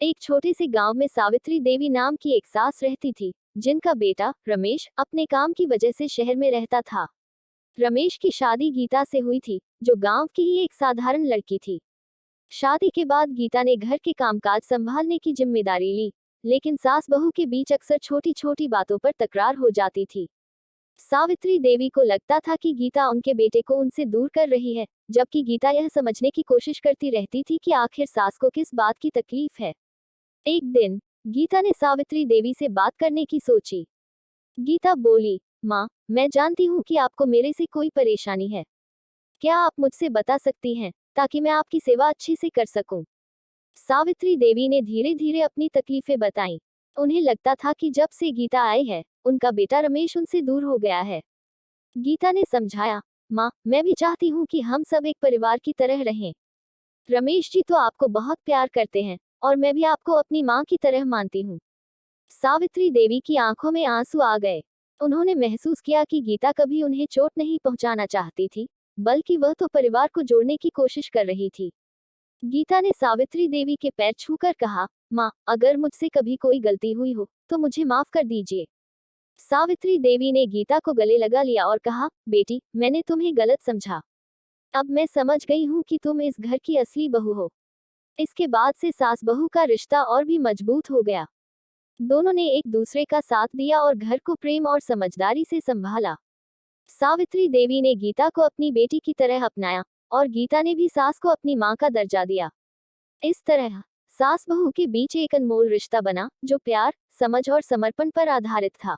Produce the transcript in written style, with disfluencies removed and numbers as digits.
एक छोटे से गांव में सावित्री देवी नाम की एक सास रहती थी, जिनका बेटा रमेश अपने काम की वजह से शहर में रहता था। रमेश की शादी गीता से हुई थी, जो गांव की ही एक साधारण लड़की थी। शादी के बाद गीता ने घर के कामकाज संभालने की जिम्मेदारी ली, लेकिन सास बहू के बीच अक्सर छोटी छोटी बातों पर तकरार हो जाती थी। सावित्री देवी को लगता था कि गीता उनके बेटे को उनसे दूर कर रही है, जबकि गीता यह समझने की कोशिश करती रहती थी कि आखिर सास को किस बात की तकलीफ है। एक दिन गीता ने सावित्री देवी से बात करने की सोची। गीता बोली, माँ, मैं जानती हूँ कि आपको मेरे से कोई परेशानी है। क्या आप मुझसे बता सकती हैं, ताकि मैं आपकी सेवा अच्छे से कर सकूं? सावित्री देवी ने धीरे धीरे अपनी तकलीफें बताईं। उन्हें लगता था कि जब से गीता आई है, उनका बेटा रमेश उनसे दूर हो गया है। गीता ने समझाया, माँ, मैं भी चाहती हूँ कि हम सब एक परिवार की तरह रहें। रमेश जी तो आपको बहुत प्यार करते हैं, और मैं भी आपको अपनी माँ की तरह मानती हूँ। सावित्री देवी की आंखों में आंसू आ गए। उन्होंने महसूस किया कि गीता कभी उन्हें चोट नहीं पहुंचाना चाहती थी, बल्कि वह तो परिवार को जोड़ने की कोशिश कर रही थी। गीता ने सावित्री देवी के पैर छूकर कहा, माँ, अगर मुझसे कभी कोई गलती हुई हो, तो मुझे माफ कर दीजिए। सावित्री देवी ने गीता को गले लगा लिया और कहा, बेटी, मैंने तुम्हें गलत समझा। अब मैं समझ गई हूँ कि तुम इस घर की असली बहू हो। इसके बाद से सास बहू का रिश्ता और भी मजबूत हो गया। दोनों ने एक दूसरे का साथ दिया और घर को प्रेम और समझदारी से संभाला। सावित्री देवी ने गीता को अपनी बेटी की तरह अपनाया, और गीता ने भी सास को अपनी मां का दर्जा दिया। इस तरह सास बहू के बीच एक अनमोल रिश्ता बना, जो प्यार, समझ और समर्पण पर आधारित था।